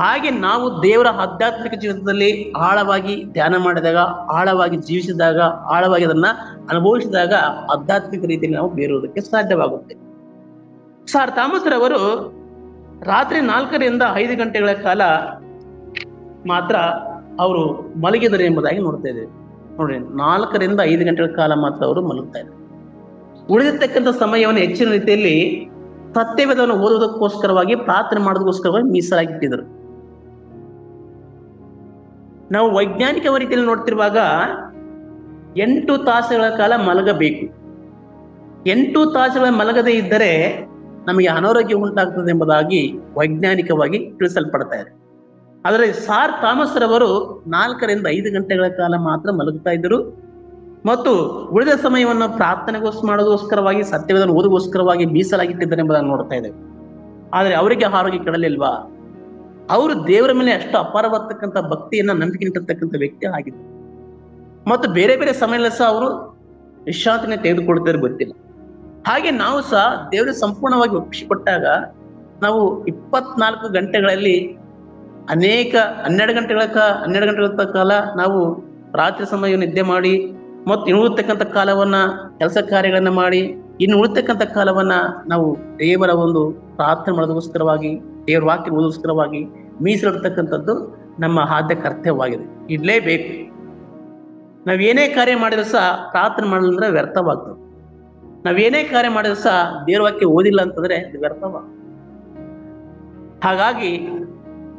ಹಾಗೆ ನಾವು ದೇವರ ಆಧ್ಯಾತ್ಮಿಕ ಜೀವಿತದಲ್ಲಿ ಆಳವಾಗಿ ಧ್ಯಾನ ಮಾಡಿದಾಗ, ಆಳವಾಗಿ ಜೀವಿಸಿದಾಗ, ಆಳವಾಗಿ ಅದನ್ನ ಅನುಭವಿಸಿದಾಗ ಆಧ್ಯಾತ್ಮಿಕ ರೀತಿಯಲ್ಲಿ ನಾವು ಬೇರುವುದಕ್ಕೆ ಸಾಧ್ಯವಾಗುತ್ತೆ. ಸಾರ್ ಥಾಮಸ್ ರವರು ರಾತ್ರಿ 4ರಿಂದ 5 ಗಂಟೆಗಳ ಕಾಲ ಮಾತ್ರ ಅವರು ಮಲಗಿದರು ಎಂಬುದಾಗಿ ನೋಡ್ತಾ ಇದ್ದೇವೆ. ನೋಡ್ರಿ, 4ರಿಂದ 5 ಗಂಟೆಗಳ ಕಾಲ ಮಾತ್ರ ಅವರು ಮಲಗ್ತಾ ಇದ್ದಾರೆ. ಉಳಿದಿರ್ತಕ್ಕಂಥ ಸಮಯವನ್ನು ಹೆಚ್ಚಿನ ರೀತಿಯಲ್ಲಿ ಸತ್ಯವೇದವನ್ನು ಓದುವುದಕ್ಕೋಸ್ಕರವಾಗಿ, ಪ್ರಾರ್ಥನೆ ಮಾಡೋದಕ್ಕೋಸ್ಕರವಾಗಿ ಮೀಸಲಾಗಿಟ್ಟಿದ್ರು. ನಾವು ವೈಜ್ಞಾನಿಕ ರೀತಿಯಲ್ಲಿ ನೋಡ್ತಿರುವಾಗ 8 ತಾಸುಗಳ ಕಾಲ ಮಲಗಬೇಕು. 8 ತಾಸುಗಳ ಮಲಗದೇ ಇದ್ದರೆ ನಮಗೆ ಅನಾರೋಗ್ಯ ಉಂಟಾಗ್ತದೆ ಎಂಬುದಾಗಿ ವೈಜ್ಞಾನಿಕವಾಗಿ ತಿಳಿಸಲ್ಪಡ್ತಾ ಇದೆ. ಆದರೆ ಸಾರ್ ಥಾಮಸ್ ರವರು 4ರಿಂದ 5 ಗಂಟೆಗಳ ಕಾಲ ಮಾತ್ರ ಮಲಗ್ತಾ ಇದ್ದರು. ಮತ್ತು ಉಳಿದ ಸಮಯವನ್ನು ಮಾಡೋದಕ್ಕೋಸ್ಕರವಾಗಿ, ಸತ್ಯವೇದವನ್ನು ಓದೋಗೋಸ್ಕರವಾಗಿ ಮೀಸಲಾಗಿಟ್ಟಿದ್ದಾರೆ ಎಂಬುದನ್ನು ನೋಡ್ತಾ ಇದ್ದೇವೆ. ಆದರೆ ಅವರಿಗೆ ಆರೋಗ್ಯ ಕೆಡಲಿಲ್ವಾ? ಅವರು ದೇವರ ಮೇಲೆ ಅಷ್ಟು ಅಪಾರವಾಗ್ತಕ್ಕಂಥ ಭಕ್ತಿಯನ್ನ, ನಂಬಿಕೆ ಇಟ್ಟಿರ್ತಕ್ಕಂಥ ವ್ಯಕ್ತಿ ಆಗಿದ್ದರು. ಮತ್ತು ಬೇರೆ ಬೇರೆ ಸಮಯದಲ್ಲಿ ಸಹ ಅವರು ವಿಶ್ರಾಂತಿನ ತೆಗೆದುಕೊಳ್ತಾರೆ, ಗೊತ್ತಿಲ್ಲ. ಹಾಗೆ ನಾವು ಸಹ ದೇವರಿಗೆ ಸಂಪೂರ್ಣವಾಗಿ ಒಪ್ಪಿಸಿಕೊಟ್ಟಾಗ ನಾವು 24 ಗಂಟೆಗಳಲ್ಲಿ ಅನೇಕ 12 ಗಂಟೆಗಳ ಕಾಲ ನಾವು ರಾತ್ರಿ ಸಮಯ ನಿದ್ದೆ ಮಾಡಿ, ಮತ್ತು ಇನ್ನು ಉಳಿತಕ್ಕಂಥ ಕಾಲವನ್ನ ಕೆಲಸ ಕಾರ್ಯಗಳನ್ನ ಮಾಡಿ, ಇನ್ನು ಉಳಿತಕ್ಕಂಥ ಕಾಲವನ್ನ ನಾವು ದೇವರ ಒಂದು ಪ್ರಾರ್ಥನೆ ಮಾಡೋದಕ್ಕೋಸ್ಕರವಾಗಿ, ದೇವರ ವಾಕ್ಯ ಓದೋಸ್ಕರವಾಗಿ ಮೀಸಲಿಡ್ತಕ್ಕಂಥದ್ದು ನಮ್ಮ ಆದ್ಯ ಕರ್ತವ್ಯವಾಗಿದೆ. ಇಡ್ಲೇಬೇಕು. ನಾವೇನೇ ಕಾರ್ಯ ಮಾಡಿದ್ರು ಸಹ ಪ್ರಾರ್ಥನೆ ಮಾಡಲಿಲ್ಲ ವ್ಯರ್ಥವಾಗ್ತದೆ. ನಾವೇನೇ ಕಾರ್ಯ ಮಾಡಿದ್ರು ಸಹ ದೇವರ ವಾಕ್ಯ ಓದಿಲ್ಲ ಅಂತಂದ್ರೆ ಅದು ವ್ಯರ್ಥವಾಗ್ತದೆ. ಹಾಗಾಗಿ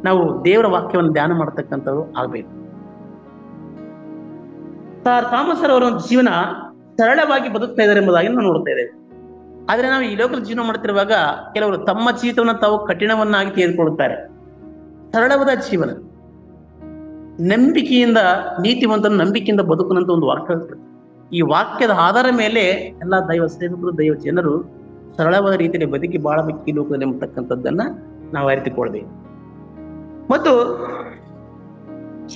ನಾವು ದೇವರ ವಾಕ್ಯವನ್ನು ಧ್ಯಾನ ಮಾಡತಕ್ಕಂಥದ್ದು ಆಗ್ಬೇಕು. ಸಾರ್ ಥಾಮಸ್ ಅವರ ಜೀವನ ಸರಳವಾಗಿ ಬದುಕ್ತಾ ಇದ್ದಾರೆ ಎಂಬುದಾಗಿ ನಾವು ನೋಡ್ತಾ ಇದ್ದೇವೆ. ಆದ್ರೆ ನಾವು ಈ ಲೋಕದ ಜೀವನ ಮಾಡ್ತಿರುವಾಗ ಕೆಲವರು ತಮ್ಮ ಜೀವಿತವನ್ನು ತಾವು ಕಠಿಣವನ್ನಾಗಿ ತೆಗೆದುಕೊಳ್ಳುತ್ತಾರೆ. ಸರಳವಾದ ಜೀವನ, ನಂಬಿಕೆಯಿಂದ, ನೀತಿವಂತನ ನಂಬಿಕೆಯಿಂದ ಬದುಕುವಂತ ಒಂದು ವಾಕ್ಯ. ಈ ವಾಕ್ಯದ ಆಧಾರ ಮೇಲೆ ಎಲ್ಲಾ ದೈವ ಸೇವಕರು, ದೈವ ಜನರು ಸರಳವಾದ ರೀತಿಯಲ್ಲಿ ಬದುಕಿ ಬಾಳಬೇಕು ಈ ಲೋಕದಲ್ಲಿ ಎಂಬತಕ್ಕಂಥದ್ದನ್ನ ನಾವು ಅರಿತುಕೊಳ್ಬೇಕು. ಮತ್ತು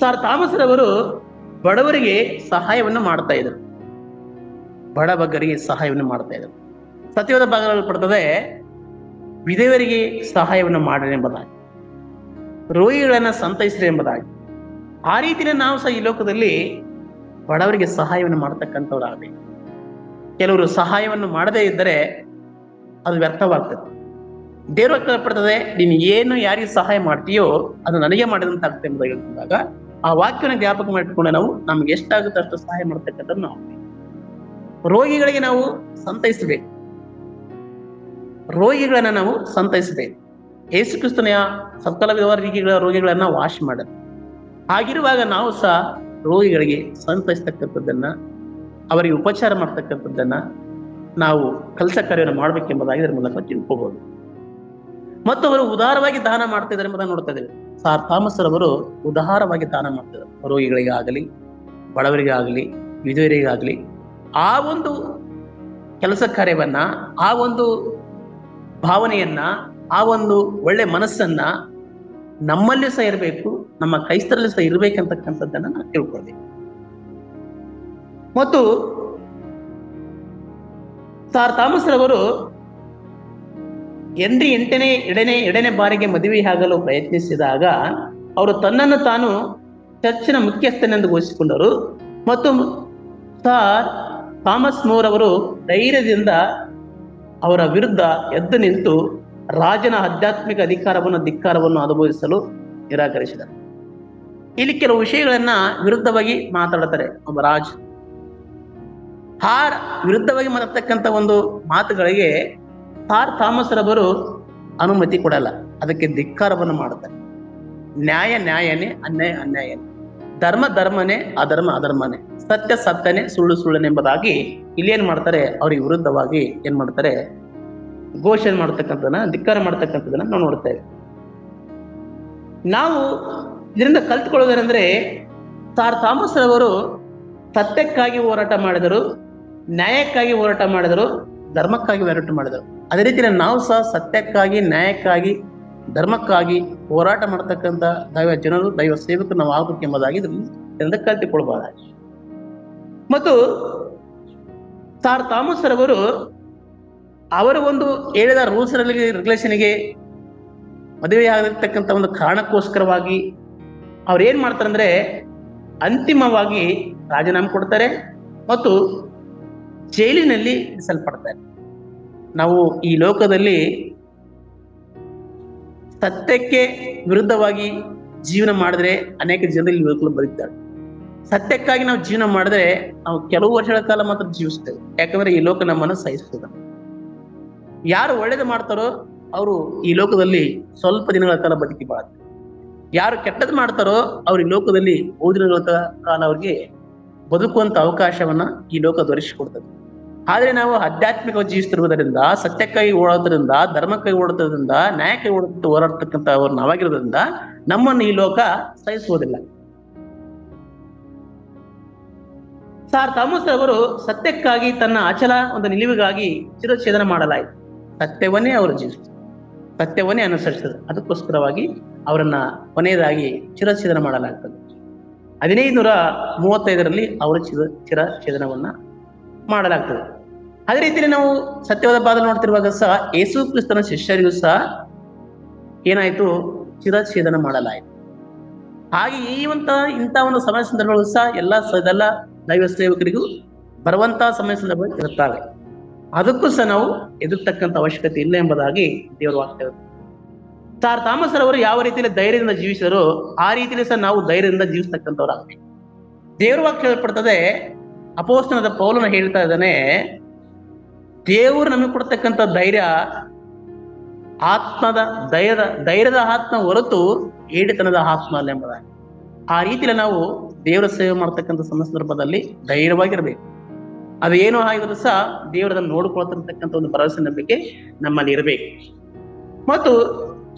ಸಾರ್ ಥಾಮಸ್ ರವರು ಬಡವರಿಗೆ ಸಹಾಯವನ್ನು ಮಾಡ್ತಾ ಇದ್ರು. ಬಡಬಗ್ಗರಿಗೆ ಸಹಾಯವನ್ನು ಮಾಡ್ತಾ ಇದ್ರು. ಸತ್ಯವಾದ ಭಾಗಗಳಲ್ಲಿ ಪಡ್ತದೆ, ವಿಧವೆಯರಿಗೆ ಸಹಾಯವನ್ನು ಮಾಡಿರಿ ಎಂಬುದಾಗಿ, ರೋಗಿಗಳನ್ನ ಸಂತೈಸಿರಿ ಎಂಬುದಾಗಿ, ಆ ರೀತಿನೇ ನಾವು ಸಹ ಈ ಲೋಕದಲ್ಲಿ ಬಡವರಿಗೆ ಸಹಾಯವನ್ನು ಮಾಡತಕ್ಕಂಥವ್ರಾಗಬೇಕು. ಕೆಲವರು ಸಹಾಯವನ್ನು ಮಾಡದೇ ಇದ್ದರೆ ಅದು ವ್ಯರ್ಥವಾಗ್ತದೆ. ದೇವರು ಕೇಳಪಡ್ತದೆ, ನೀನು ಏನು ಯಾರಿಗೆ ಸಹಾಯ ಮಾಡ್ತೀಯೋ ಅದು ನನಗೆ ಮಾಡಿದಂತಾಗುತ್ತೆ ಎಂಬುದಾಗಿ ಹೇಳ್ಕೊಂಡಾಗ ಆ ವಾಕ್ಯನ ಜ್ಞಾಪಕ ಮಾಡಿಕೊಂಡು ನಾವು ನಮ್ಗೆ ಎಷ್ಟಾಗುತ್ತೆ ಅಷ್ಟು ಸಹಾಯ ಮಾಡ್ತಕ್ಕಂಥದ್ದು ನಾವು. ರೋಗಿಗಳಿಗೆ ನಾವು ಸಂತೈಸಬೇಕು, ರೋಗಿಗಳನ್ನ ನಾವು ಸಂತೈಸಬೇಕು. ಯೇಸು ಕ್ರಿಸ್ತನ ಸಕಲ ವಿಧವಾದ ರೋಗಿಗಳನ್ನ ವಾಶ್ ಮಾಡೋದು. ಹಾಗಿರುವಾಗ ನಾವು ಸಹ ರೋಗಿಗಳಿಗೆ ಸಂತೈಸ್ತಕ್ಕಂಥದ್ದನ್ನ, ಅವರಿಗೆ ಉಪಚಾರ ಮಾಡ್ತಕ್ಕಂಥದ್ದನ್ನ ನಾವು ಕೆಲಸ ಕಾರ್ಯವನ್ನು ಮಾಡ್ಬೇಕೆಂಬುದಾಗಿ ಇದರ ಮೂಲಕ ತಿಳ್ಕೋಬಹುದು. ಮತ್ತು ಅವರು ಉದಾರವಾಗಿ ದಾನ ಮಾಡ್ತಿದ್ದಾರೆ ಎಂಬುದನ್ನು ನೋಡ್ತಾ ಇದ್ದೇವೆ. ಸಾರ್ ಥಾಮಸ್ ರವರು ಉದಾರವಾಗಿ ದಾನ ಮಾಡ್ತಿದ್ದಾರೆ, ರೋಗಿಗಳಿಗಾಗಲಿ, ಬಡವರಿಗಾಗಲಿ, ವಿಧವೆಯರಿಗಾಗಲಿ. ಆ ಒಂದು ಕೆಲಸ ಕಾರ್ಯವನ್ನ, ಆ ಒಂದು ಭಾವನೆಯನ್ನ, ಆ ಒಂದು ಒಳ್ಳೆ ಮನಸ್ಸನ್ನ ನಮ್ಮಲ್ಲಿ ಸಹ ಇರಬೇಕು, ನಮ್ಮ ಕ್ರೈಸ್ತರಲ್ಲಿ ಸಹ ಇರ್ಬೇಕಂತಕ್ಕಂಥದ್ದನ್ನ ನಾವು ತಿಳ್ಕೊಳ್ಬೇಕು. ಮತ್ತು ಸಾರ್ ಥಾಮಸ್ ರವರು ಹೆನ್ರಿ ಎರಡನೇ ಬಾರಿಗೆ ಮದುವೆಯಾಗಲು ಪ್ರಯತ್ನಿಸಿದಾಗ ಅವರು ತನ್ನನ್ನು ತಾನು ಚರ್ಚಿನ ಮುಖ್ಯಸ್ಥನೆಂದು ಘೋಷಿಸಿಕೊಂಡರು. ಮತ್ತು ಸಾರ್ ಥಾಮಸ್ ಮೂರ್ ಅವರು ಧೈರ್ಯದಿಂದ ಅವರ ವಿರುದ್ಧ ಎದ್ದು ನಿಂತು ರಾಜನ ಆಧ್ಯಾತ್ಮಿಕ ಧಿಕ್ಕಾರವನ್ನು ಅನುಭವಿಸಲು ನಿರಾಕರಿಸಿದರು. ಇಲ್ಲಿ ಕೆಲವು ವಿಷಯಗಳನ್ನ ವಿರುದ್ಧವಾಗಿ ಮಾತಾಡ್ತಾರೆ ಒಬ್ಬ ರಾಜ. ಆ ವಿರುದ್ಧವಾಗಿ ಮಾತಾಡ್ತಕ್ಕಂಥ ಒಂದು ಮಾತುಗಳಿಗೆ ಸಾರ್ ಥಾಮಸ್ ರವರು ಅನುಮತಿ ಕೊಡಲ್ಲ, ಅದಕ್ಕೆ ಧಿಕ್ಕಾರವನ್ನು ಮಾಡುತ್ತಾರೆ. ನ್ಯಾಯ ನ್ಯಾಯನೇ, ಅನ್ಯಾಯ ಅನ್ಯಾಯನೇ, ಧರ್ಮ ಧರ್ಮನೇ, ಅಧರ್ಮ ಅಧರ್ಮನೇ, ಸತ್ಯ ಸತ್ಯನೇ, ಸುಳ್ಳು ಸುಳ್ಳನೇ ಎಂಬುದಾಗಿ ಇಲ್ಲಿ ಏನ್ ಮಾಡ್ತಾರೆ, ಅವ್ರಿಗೆ ವಿರುದ್ಧವಾಗಿ ಏನ್ ಮಾಡ್ತಾರೆ, ಘೋಷಣೆ ಮಾಡ್ತಕ್ಕಂಥದನ್ನ, ಧಿಕ್ಕಾರ ಮಾಡ್ತಕ್ಕಂಥದನ್ನ ನಾವು ನೋಡ್ತೇವೆ. ನಾವು ಇದರಿಂದ ಕಲ್ತ್ಕೊಳ್ಳೋದೇನೆಂದ್ರೆ, ಸಾರ್ ಥಾಮಸ್ ರವರು ಸತ್ಯಕ್ಕಾಗಿ ಹೋರಾಟ ಮಾಡಿದರು, ನ್ಯಾಯಕ್ಕಾಗಿ ಹೋರಾಟ ಮಾಡಿದರು, ಧರ್ಮಕ್ಕಾಗಿ ಹೋರಾಟ ಮಾಡಿದರು. ಅದೇ ರೀತಿ ನಾವು ಸಹ ಸತ್ಯಕ್ಕಾಗಿ, ನ್ಯಾಯಕ್ಕಾಗಿ, ಧರ್ಮಕ್ಕಾಗಿ ಹೋರಾಟ ಮಾಡತಕ್ಕಂಥ ದೈವ ಜನರು, ದೈವ ಸೇವಕರು ನಾವು ಆಗಬೇಕೆಂಬುದಾಗಿ ಇದರಿಂದ ಕಲ್ತಿಕೊಳ್ಬಹುದಾಗಿ. ಮತ್ತು ಸಾರ್ ಥಾಮಸ್ ರವರು ಅವರ ಒಂದು ಹೇಳಿದ ರೂಲ್ಸ್ ರೆಗ್ಯುಲೇಷನ್ಗೆ ಮದುವೆಯಾಗಿರ್ತಕ್ಕಂಥ ಒಂದು ಕಾರಣಕ್ಕೋಸ್ಕರವಾಗಿ ಅವ್ರು ಏನ್ ಮಾಡ್ತಾರೆ ಅಂದ್ರೆ, ಅಂತಿಮವಾಗಿ ರಾಜೀನಾಮೆ ಕೊಡ್ತಾರೆ ಮತ್ತು ಜೈಲಿನಲ್ಲಿ ಇರಿಸಲ್ಪಡ್ತಾರೆ. ನಾವು ಈ ಲೋಕದಲ್ಲಿ ಸತ್ಯಕ್ಕೆ ವಿರುದ್ಧವಾಗಿ ಜೀವನ ಮಾಡಿದ್ರೆ ಅನೇಕ ಜನರಲ್ಲಿ ಯುವಕರು ಬದುಕ್ತಾರೆ. ಸತ್ಯಕ್ಕಾಗಿ ನಾವು ಜೀವನ ಮಾಡಿದ್ರೆ ನಾವು ಕೆಲವು ವರ್ಷಗಳ ಕಾಲ ಮಾತ್ರ ಜೀವಿಸ್ತೇವೆ, ಯಾಕಂದ್ರೆ ಈ ಲೋಕ ನಮ್ಮನ್ನು ಸಹಿಸ್ತದೆ. ಯಾರು ಒಳ್ಳೇದು ಮಾಡ್ತಾರೋ ಅವರು ಈ ಲೋಕದಲ್ಲಿ ಸ್ವಲ್ಪ ದಿನಗಳ ಕಾಲ ಬದುಕಿ ಬಾಳ್ತಾರೆ. ಯಾರು ಕೆಟ್ಟದ್ದು ಮಾಡ್ತಾರೋ ಅವ್ರು ಈ ಲೋಕದಲ್ಲಿ ಬಹುದಿನಗಳ ಕಾಲ ಅವ್ರಿಗೆ ಬದುಕುವಂತ ಅವಕಾಶವನ್ನ ಈ ಲೋಕ ದೊರಕಿಸಿಕೊಡ್ತದೆ. ಆದ್ರೆ ನಾವು ಆಧ್ಯಾತ್ಮಿಕವಾಗಿ ಜೀವಿಸ್ತಿರುವುದರಿಂದ, ಸತ್ಯಕ್ಕಾಗಿ ಓಡೋದ್ರಿಂದ, ಧರ್ಮಕ್ಕಾಗಿ ಓಡೋದ್ರಿಂದ, ನ್ಯಾಯಕ್ಕಾಗಿ ಹೋರಾಡ್ತಕ್ಕಂಥ ಅವ್ರು ನಾವಾಗಿರೋದ್ರಿಂದ ನಮ್ಮನ್ನು ಈ ಲೋಕ ಸಹಿಸುವುದಿಲ್ಲ. ಸಾರ್ ಥಾಮಸ್ ಅವರು ಸತ್ಯಕ್ಕಾಗಿ ತನ್ನ ಅಚಲ ಒಂದು ನಿಲುವಿಗಾಗಿ ಶಿರಚ್ಛೇದನ ಮಾಡಲಾಯಿತು. ಸತ್ಯವನ್ನೇ ಅವರು ಜೀವಿಸ್ತಾರೆ, ಸತ್ಯವನ್ನೇ ಅನುಸರಿಸಿದರು. ಅದಕ್ಕೋಸ್ಕರವಾಗಿ ಅವರನ್ನ ಕೊನೆಯದಾಗಿ ಶಿರಚ್ಛೇದನ ಮಾಡಲಾಗ್ತದೆ. 1535 ಅವರ ಶಿರಚ್ಛೇದನವನ್ನ ಮಾಡಲಾಗ್ತದೆ. ಅದೇ ರೀತಿಯಲ್ಲಿ ನಾವು ಸತ್ಯವಾದ ಬಾಧಲು ನೋಡ್ತಿರುವಾಗ ಸಹ ಯೇಸು ಕ್ರಿಸ್ತನ ಶಿಷ್ಯರಿಗೂ ಸಹ ಏನಾಯ್ತು, ಶಿರಚ್ಛೇದನ ಮಾಡಲಾಯಿತು. ಹಾಗೆ ಇಂಥ ಒಂದು ಸಮಯ ಸಂದರ್ಭಗಳು ಸಹ ಎಲ್ಲ ದೈವ ಸೇವಕರಿಗೂ ಬರುವಂತಹ ಸಮಯ ಸಂದರ್ಭಗಳು ಇರುತ್ತವೆ. ಅದಕ್ಕೂ ಸಹ ನಾವು ಎದುರ್ತಕ್ಕಂಥ ಅವಶ್ಯಕತೆ ಇಲ್ಲ ಎಂಬುದಾಗಿ ದೇವರ ವಾಕ್ಯ. ಸಾರ್ ಥಾಮಸ್ ರವರು ಯಾವ ರೀತಿಯಲ್ಲಿ ಧೈರ್ಯದಿಂದ ಜೀವಿಸಿದರೋ ಆ ರೀತಿಯಲ್ಲಿ ಸಹ ನಾವು ಧೈರ್ಯದಿಂದ ಜೀವಿಸ್ತಕ್ಕಂಥವ್ರಾಗಬೇಕು. ದೇವರ ವಾಕ್ಯ ಹೇಳ್ಪಡ್ತದೆ, ಅಪೊಸ್ತಲನಾದ ಪೌಲನು ಹೇಳ್ತಾ ಇದ್ದಾನೆ, ದೇವರು ನಮಗೆ ಕೊಡ್ತಕ್ಕಂಥ ಧೈರ್ಯ ಧೈರ್ಯದ ಆತ್ಮ ಹೊರತು ಏಡಿತನದ ಆತ್ಮ ಅಲ್ಲ ಎಂಬುದಾಗಿ. ಆ ರೀತಿಯಲ್ಲಿ ನಾವು ದೇವರ ಸೇವೆ ಮಾಡ್ತಕ್ಕಂಥ ಸಂದರ್ಭದಲ್ಲಿ ಧೈರ್ಯವಾಗಿರ್ಬೇಕು. ಅದು ಏನೋ ಆಗಿದ್ರು ಸಹ ದೇವರನ್ನು ನೋಡ್ಕೊಳ್ತಿರ್ತಕ್ಕಂಥ ಒಂದು ಭರವಸೆ ನಂಬಿಕೆ ನಮ್ಮಲ್ಲಿ ಇರಬೇಕು. ಮತ್ತು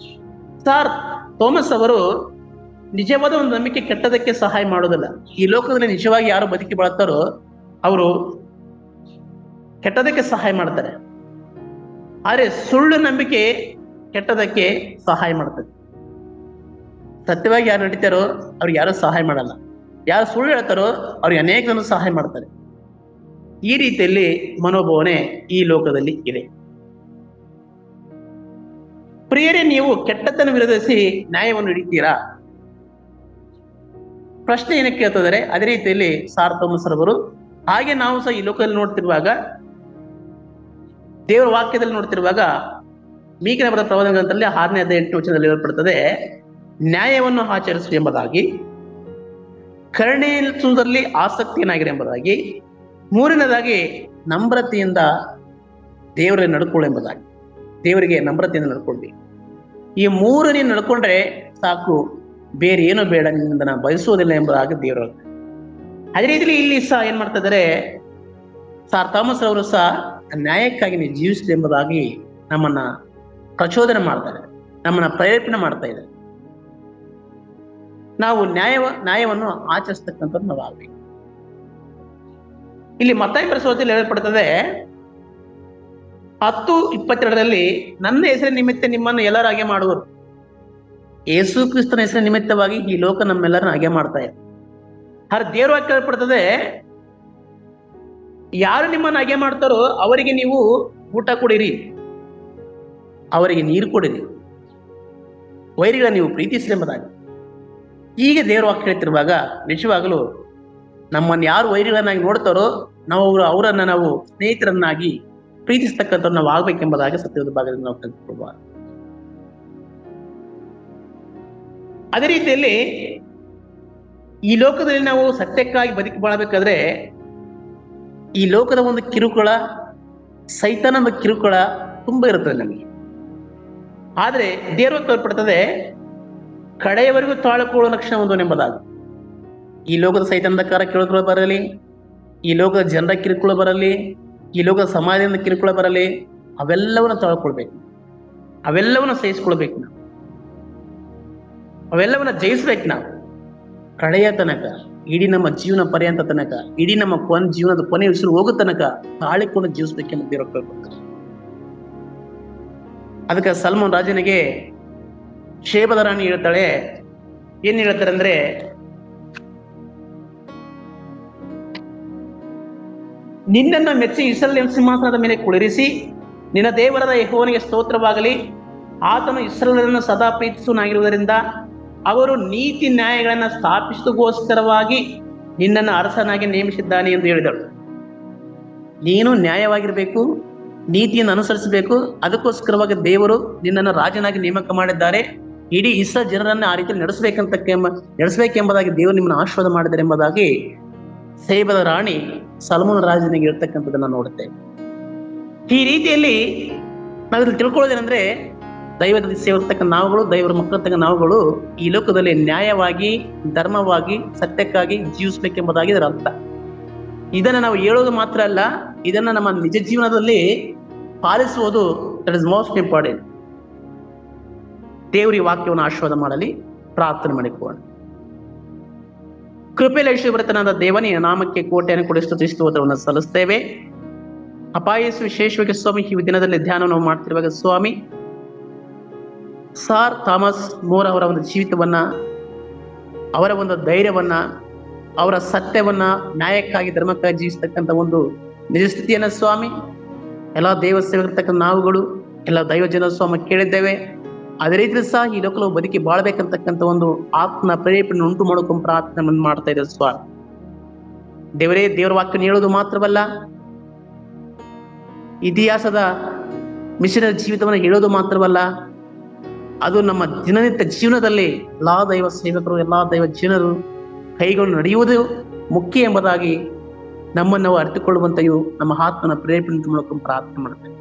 ಸಾರ್ ಥಾಮಸ್ ಅವರು ನಿಜವಾದ ಒಂದು ನಂಬಿಕೆ ಕೆಟ್ಟದಕ್ಕೆ ಸಹಾಯ ಮಾಡೋದಿಲ್ಲ. ಈ ಲೋಕದಲ್ಲಿ ನಿಜವಾಗಿ ಯಾರು ಬದುಕಿ ಬಾಳ್ತಾರೋ ಅವರು ಕೆಟ್ಟದಕ್ಕೆ ಸಹಾಯ ಮಾಡ್ತಾರೆ, ಆದ್ರೆ ಸುಳ್ಳು ನಂಬಿಕೆ ಕೆಟ್ಟದಕ್ಕೆ ಸಹಾಯ ಮಾಡ್ತದೆ. ಸತ್ಯವಾಗಿ ಯಾರು ನಡೀತಾರೋ ಅವ್ರಿಗೆ ಯಾರು ಸಹಾಯ ಮಾಡಲ್ಲ, ಯಾರು ಸುಳ್ಳು ಹೇಳ್ತಾರೋ ಅವ್ರಿಗೆ ಅನೇಕ ಜನ ಸಹಾಯ ಮಾಡ್ತಾರೆ. ಈ ರೀತಿಯಲ್ಲಿ ಮನೋಭಾವನೆ ಈ ಲೋಕದಲ್ಲಿ ಇದೆ. ಪ್ರಿಯರೇ, ನೀವು ಕೆಟ್ಟದ್ದನ್ನು ವಿರೋಧಿಸಿ ನ್ಯಾಯವನ್ನು ಹಿಡಿತೀರಾ? ಪ್ರಶ್ನೆ ಏನಕ್ಕೆ ಕೇಳ್ತಿದ್ದಾರೆ, ಅದೇ ರೀತಿಯಲ್ಲಿ ಸಾರ್ ಥಾಮಸ್ ರವರು ಹಾಗೆ ನಾವು ಸಹ ಈ ಲೋಕದಲ್ಲಿ ನೋಡ್ತಿರುವಾಗ, ದೇವರ ವಾಕ್ಯದಲ್ಲಿ ನೋಡ್ತಿರುವಾಗ, ಮೀಕಿನ ಬರೆದ ಪ್ರವಾದನ ಗ್ರಂಥದಲ್ಲಿ 6ನೇ ಅಧ್ಯಾಯ 8ನೇ ವಚನದಲ್ಲಿ ಹೇಳಲ್ಪಡುತ್ತದೆ, ನ್ಯಾಯವನ್ನು ಆಚರಿಸು ಎಂಬುದಾಗಿ, ಕರುಣೆಯಲ್ಲಿ ಆಸಕ್ತಿಯನ್ನಾಗಿರಿ ಎಂಬುದಾಗಿ, ಮೂರನೇದಾಗಿ ನಮ್ರತೆಯಿಂದ ದೇವರಲ್ಲಿ ನಡ್ಕೊಳ್ಳು ಎಂಬುದಾಗಿ. ದೇವರಿಗೆ ನಮ್ರತೆಯಿಂದ ನಡ್ಕೊಳ್ಳಿ. ಈ ಮೂರು ನೀನು ನಡ್ಕೊಂಡ್ರೆ ಸಾಕು, ಬೇರೆ ಏನೂ ಬೇಡ, ನಿನ್ನಿಂದ ನಾನು ಬಯಸುವುದಿಲ್ಲ ಎಂಬುದಾಗಿ ದೇವರು. ಅದೇ ರೀತಿಯಲ್ಲಿ ಇಲ್ಲಿ ಸಹ ಏನ್ ಮಾಡ್ತಾ ಇದ್ದಾರೆ, ಸಾರ್ ಥಾಮಸ್ ಅವರು ಸಹ ನ್ಯಾಯಕ್ಕಾಗಿ ನೀವು ಜೀವಿಸಿದೆ ಎಂಬುದಾಗಿ ನಮ್ಮನ್ನ ಪ್ರಚೋದನೆ ಮಾಡ್ತಾರೆ, ನಮ್ಮನ್ನ ಪ್ರೇರೇಪಣೆ ಮಾಡ್ತಾ ಇದ್ದಾರೆ. ನಾವು ನ್ಯಾಯವನ್ನು ಆಚರಿಸ್ತಕ್ಕಂಥದ್ದು ನಾವು ಆಗ್ಬೇಕು. ಇಲ್ಲಿ ಮತ್ತಾಯ ಬರೆಸುವಲ್ಲಿ ಹೇಳಲ್ಪಡ್ತದೆ 10:22 ನನ್ನ ಹೆಸರಿನ ನಿಮಿತ್ತ ನಿಮ್ಮನ್ನು ಎಲ್ಲರೂ ಹಾಗೆ ಮಾಡುವರು. ಯೇಸು ಕ್ರಿಸ್ತನ ಹೆಸರಿನ ನಿಮಿತ್ತವಾಗಿ ಈ ಲೋಕ ನಮ್ಮೆಲ್ಲರನ್ನ ಹಾಗೆ ಮಾಡ್ತಾ ಇದೆ. ಆದ್ರೆ ದೇವರು ವಾಕ್ಯ ಹೇಳ್ಪಡ್ತದೆ, ಯಾರು ನಿಮ್ಮನ್ನು ಹಾಗೆ ಮಾಡ್ತಾರೋ ಅವರಿಗೆ ನೀವು ಊಟ ಕೊಡಿರಿ, ಅವರಿಗೆ ನೀರು ಕೊಡಿರಿ, ವೈರಿಗಳ ನೀವು ಪ್ರೀತಿಸಿರಿ ಎಂಬುದಾಗಿ. ಹೀಗೆ ದೇವರು ವಾಕ್ಯ ಹೇಳ್ತಿರುವಾಗ ನಿಜವಾಗಲೂ ನಮ್ಮನ್ನು ಯಾರು ವೈರಿಗಳನ್ನಾಗಿ ನೋಡ್ತಾರೋ ನಾವು ಅವರನ್ನ ನಾವು ಸ್ನೇಹಿತರನ್ನಾಗಿ ಪ್ರೀತಿಸ್ತಕ್ಕಂಥ ನಾವು ಆಗ್ಬೇಕೆಂಬುದಾಗಿ ಸತ್ಯದ ಭಾಗದಿಂದ ನಾವು ಕಲಿತುಕೊಳ್ಳುವ. ಅದೇ ರೀತಿಯಲ್ಲಿ ಈ ಲೋಕದಲ್ಲಿ ನಾವು ಸತ್ಯಕ್ಕಾಗಿ ಬದುಕಿ ಬಾಳಬೇಕಾದ್ರೆ ಈ ಲೋಕದ ಒಂದು ಕಿರುಕುಳ, ಸೈತಾನದ ಕಿರುಕುಳ ತುಂಬಾ ಇರುತ್ತದೆ ನಮಗೆ. ಆದ್ರೆ ದೇವರು ಕೇಳ್ಪಡ್ತದೆ, ಕಡೆಯವರೆಗೂ ತಾಳಿಕೊಳ್ಳುವ ಲಕ್ಷಣ ಎಂಬುದಾಗಿ. ಈ ಲೋಕದ ಸೈತಾನದ ಕಿರುಕುಳ ಬರಲಿ, ಈ ಲೋಕದ ಜನರ ಕಿರುಕುಳ ಬರಲಿ, ಈ ಲೋಕದ ಸಮಾಜದಿಂದ ಕಿರುಕುಳ ಬರಲಿ, ಅವೆಲ್ಲವನ್ನ ತಾಳ್ಕೊಳ್ಬೇಕು, ಅವೆಲ್ಲವನ್ನ ಸಹಿಸ್ಕೊಳ್ಬೇಕು, ನಾವು ಅವೆಲ್ಲವನ್ನ ಜಯಿಸ್ಬೇಕು. ನಾವು ಕಡೆಯ ತನಕ, ಇಡೀ ನಮ್ಮ ಜೀವನ ಪರ್ಯಂತ ತನಕ, ಇಡೀ ನಮ್ಮ ಜೀವನದ ಕೊನೆ ಉಸಿರು ಹೋಗೋ ತನಕ ತಾಳಿಕೊಂಡು ಜೀವಿಸ್ಬೇಕೆಂಬ ದೇವರು ಕೇಳ್ಕೊಳ್ತಾರೆ. ಅದಕ್ಕೆ ಸಲ್ಮಾನ್ ರಾಜನಿಗೆ ಶೇಬದ ರಾಣಿ ಹೇಳ್ತಾಳೆ, ಏನ್ ಹೇಳ್ತಾರೆ ಅಂದ್ರೆ, ನಿನ್ನನ್ನು ಮೆಚ್ಚಿ ಇಸ್ರಾಯೇಲ್ ಸಿಂಹಾಸನದ ಮೇಲೆ ಕುಳಿರಿಸಿ ನಿನ್ನ ದೇವರಾದ ಯೆಹೋವನಿಗೆ ಸ್ತೋತ್ರವಾಗಲಿ, ಆತನು ಇಸ್ರಾಯೇಲರನ್ನು ಸದಾ ಪ್ರೀತಿಸುವನಾಗಿರುವುದರಿಂದ ಅವರು ನೀತಿ ನ್ಯಾಯಗಳನ್ನ ಸ್ಥಾಪಿಸೋಸ್ಕರವಾಗಿ ನಿನ್ನನ್ನು ಅರಸನಾಗಿ ನೇಮಿಸಿದ್ದಾನೆ ಎಂದು ಹೇಳಿದಳು. ನೀನು ನ್ಯಾಯವಾಗಿರ್ಬೇಕು, ನೀತಿಯನ್ನು ಅನುಸರಿಸಬೇಕು, ಅದಕ್ಕೋಸ್ಕರವಾಗಿ ದೇವರು ನಿನ್ನನ್ನು ರಾಜನಾಗಿ ನೇಮಕ ಮಾಡಿದ್ದಾರೆ. ಇಡೀ ಇಸ್ರಾಯೇಲ್ ಜನರನ್ನ ಆ ರೀತಿ ನಡೆಸಬೇಕೆಂಬುದಾಗಿ ದೇವರು ನಿಮ್ಮನ್ನು ಆಶೀರ್ವಾದ ಮಾಡಿದ್ದಾರೆ ಎಂಬುದಾಗಿ ಶೇಬದ ರಾಣಿ ಸಲ್ಮಾನ್ ರಾಜನಿಗೆ ಹೇಳ್ತಕ್ಕಂಥದ್ದನ್ನ ನೋಡುತ್ತೇವೆ. ಈ ರೀತಿಯಲ್ಲಿ ನಾವಿಲ್ಲಿ ತಿಳ್ಕೊಳ್ಳೋದೇನೆಂದ್ರೆ, ದೈವದ ಸೇವರ್ತಕ್ಕ ನಾವುಗಳು, ದೈವರ ಮಕ್ಕಳತಕ್ಕ ನಾವುಗಳು ಈ ಲೋಕದಲ್ಲಿ ನ್ಯಾಯವಾಗಿ, ಧರ್ಮವಾಗಿ, ಸತ್ಯಕ್ಕಾಗಿ ಜೀವಿಸಬೇಕೆಂಬುದಾಗಿ ಇದರ ಅರ್ಥ. ಇದನ್ನ ನಾವು ಹೇಳೋದು ಮಾತ್ರ ಅಲ್ಲ, ಇದನ್ನ ನಮ್ಮ ನಿಜ ಜೀವನದಲ್ಲಿ ಪಾಲಿಸುವುದು ದಟ್ ಇಸ್ ಮೋಸ್ಟ್ ಇಂಪಾರ್ಟೆಂಟ್. ದೇವರ ವಾಕ್ಯವನ್ನು ಆಶೀರ್ವಾದ ಮಾಡಲಿ. ಪ್ರಾರ್ಥನೆ ಮಾಡಿಕೊಳ್ಳೋಣ. ಕೃಪೆಯಲ್ಲಿ ಐಶ್ವರ್ಯಭರಿತನಾದ ದೇವನೇ, ನಾಮಕ್ಕೆ ಕೋಟೆಯನ್ನು ಕೊಡಿ ಸ್ತುತಿಸುವುದನ್ನು ಸಲ್ಲಿಸ್ತೇವೆ. ಅಪಾಯಸ್ ವಿಶೇಷವಾಗಿ ಸ್ವಾಮಿ, ಈ ದಿನದಲ್ಲಿ ಧ್ಯಾನವನ್ನು ಮಾಡ್ತಿರುವಾಗ ಸ್ವಾಮಿ, ಸಾರ್ ಥಾಮಸ್ ಮೋರ್ ಅವರ ಒಂದು ಜೀವಿತವನ್ನ, ಅವರ ಒಂದು ಧೈರ್ಯವನ್ನ, ಅವರ ಸತ್ಯವನ್ನ, ನ್ಯಾಯಕ್ಕಾಗಿ ಧರ್ಮಕ್ಕಾಗಿ ಜೀವಿಸ್ತಕ್ಕಂಥ ಒಂದು ನಿಜ ಸ್ಥಿತಿಯನ್ನ ಸ್ವಾಮಿ ಎಲ್ಲ ದೈವ ಸೇವಕರ್ತಕ್ಕಂಥ ನಾವುಗಳು, ಎಲ್ಲ ದೈವ ಜನ ಸ್ವಾಮಿ ಕೇಳಿದ್ದೇವೆ. ಅದೇ ರೀತಿ ಸಹ ಈ ಲೋಕಲು ಬದುಕಿ ಬಾಳ್ಬೇಕಂತಕ್ಕಂಥ ಒಂದು ಆತ್ಮ ಪ್ರೇರೇಪಣೆ ಉಂಟು ಮಾಡ್ಕೊಂಡು ಪ್ರಾರ್ಥನೆ ಮಾಡ್ತಾ ಇದ್ದಾರೆ ಸ್ವಾಮಿ. ದೇವರೇ, ದೇವರ ವಾಕ್ಯವನ್ನು ಹೇಳೋದು ಮಾತ್ರವಲ್ಲ, ಇತಿಹಾಸದ ಮಿಷನರಿ ಜೀವಿತವನ್ನು ಹೇಳೋದು ಮಾತ್ರವಲ್ಲ, ಅದು ನಮ್ಮ ದಿನನಿತ್ಯ ಜೀವನದಲ್ಲಿ ಎಲ್ಲಾ ದೈವ ಸೇವಕರು, ಎಲ್ಲಾ ದೈವ ಜನರು ಕೈಗೊಂಡು ನಡೆಯುವುದು ಮುಖ್ಯ ಎಂಬುದಾಗಿ ನಮ್ಮನ್ನು ನಾವು ಅರಿತುಕೊಳ್ಳುವಂತೆಯೂ ನಮ್ಮ ಆತ್ಮನ ಪ್ರೇರೇಪಣೆ ಮೂಲಕ ಪ್ರಾರ್ಥನೆ ಮಾಡ್ತೇವೆ.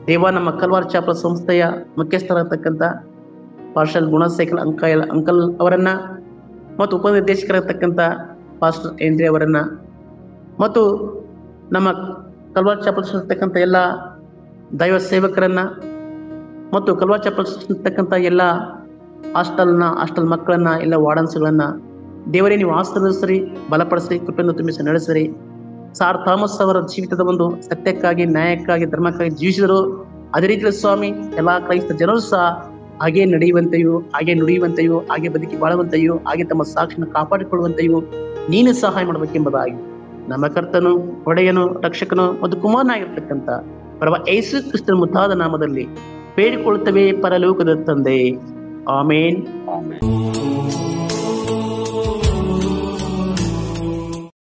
ದೇವ, ನಮ್ಮ ಕಲ್ವಾರ್ ಚಾಪಲ್ ಸಂಸ್ಥೆಯ ಮುಖ್ಯಸ್ಥರಾಗತಕ್ಕಂಥ ಪಾಸ್ಟರ್ ಗುಣಶೇಖರ್ ಅಂಕಲ್ ಅವರನ್ನ ಮತ್ತು ಉಪನಿರ್ದೇಶಕರಾಗತಕ್ಕಂಥ ಪಾಸ್ಟರ್ ಏಂದ್ರಿ ಅವರನ್ನ ಮತ್ತು ನಮ್ಮ ಕಲ್ವಾರ್ ಚಾಪಲ್ ಇರ್ತಕ್ಕಂಥ ಎಲ್ಲ ದೈವ ಸೇವಕರನ್ನ ಮತ್ತು ಕಲ್ವಾರ್ ಚಾಪಲ್ ಇರ್ತಕ್ಕಂಥ ಎಲ್ಲ ಹಾಸ್ಟೆಲ್ ಮಕ್ಕಳನ್ನ, ಎಲ್ಲ ವಾರ್ಡನ್ಸ್ಗಳನ್ನ ದೇವರೇ ನೀವು ಆಶೀರ್ವದಿಸಿರಿ, ಬಲಪಡಿಸಿರಿ, ಕೃಪೆಯನ್ನು ತುಂಬಿಸಿ ನಡೆಸಿರಿ. ಸಾರ್ ಥಾಮಸ್ ಅವರ ಜೀವಿತದ ಒಂದು ಸತ್ಯಕ್ಕಾಗಿ, ನ್ಯಾಯಕ್ಕಾಗಿ, ಧರ್ಮಕ್ಕಾಗಿ ಜೀವಿಸಿದರು. ಅದೇ ರೀತಿಯ ಸ್ವಾಮಿ ಎಲ್ಲಾ ಕ್ರೈಸ್ತ ಜನರು ಸಹ ಹಾಗೆ ನಡೆಯುವಂತೆಯೂ, ಹಾಗೆ ನುಡಿಯುವಂತೆಯೂ, ಹಾಗೆ ಬದುಕಿ ಬಾಳುವಂತೆಯೂ, ಹಾಗೆ ತಮ್ಮ ಸಾಕ್ಷಿಯನ್ನು ಕಾಪಾಡಿಕೊಳ್ಳುವಂತೆಯೂ ನೀನು ಸಹಾಯ ಮಾಡಬೇಕೆಂಬುದಾಗಿ ನಮ್ಮ ಕರ್ತನು, ಒಡೆಯನು, ರಕ್ಷಕನು ಮತ್ತು ಕುಮಾರನಾಗಿರ್ತಕ್ಕಂಥ ಪ್ರಭು ಯೇಸು ಕ್ರಿಸ್ತನ ಮುದ್ದಾದ ನಾಮದಲ್ಲಿ ಬೇಡಿಕೊಳ್ಳುತ್ತವೆ ಪರಲೋಕದ ತಂದೆ. ಆಮೇನ್.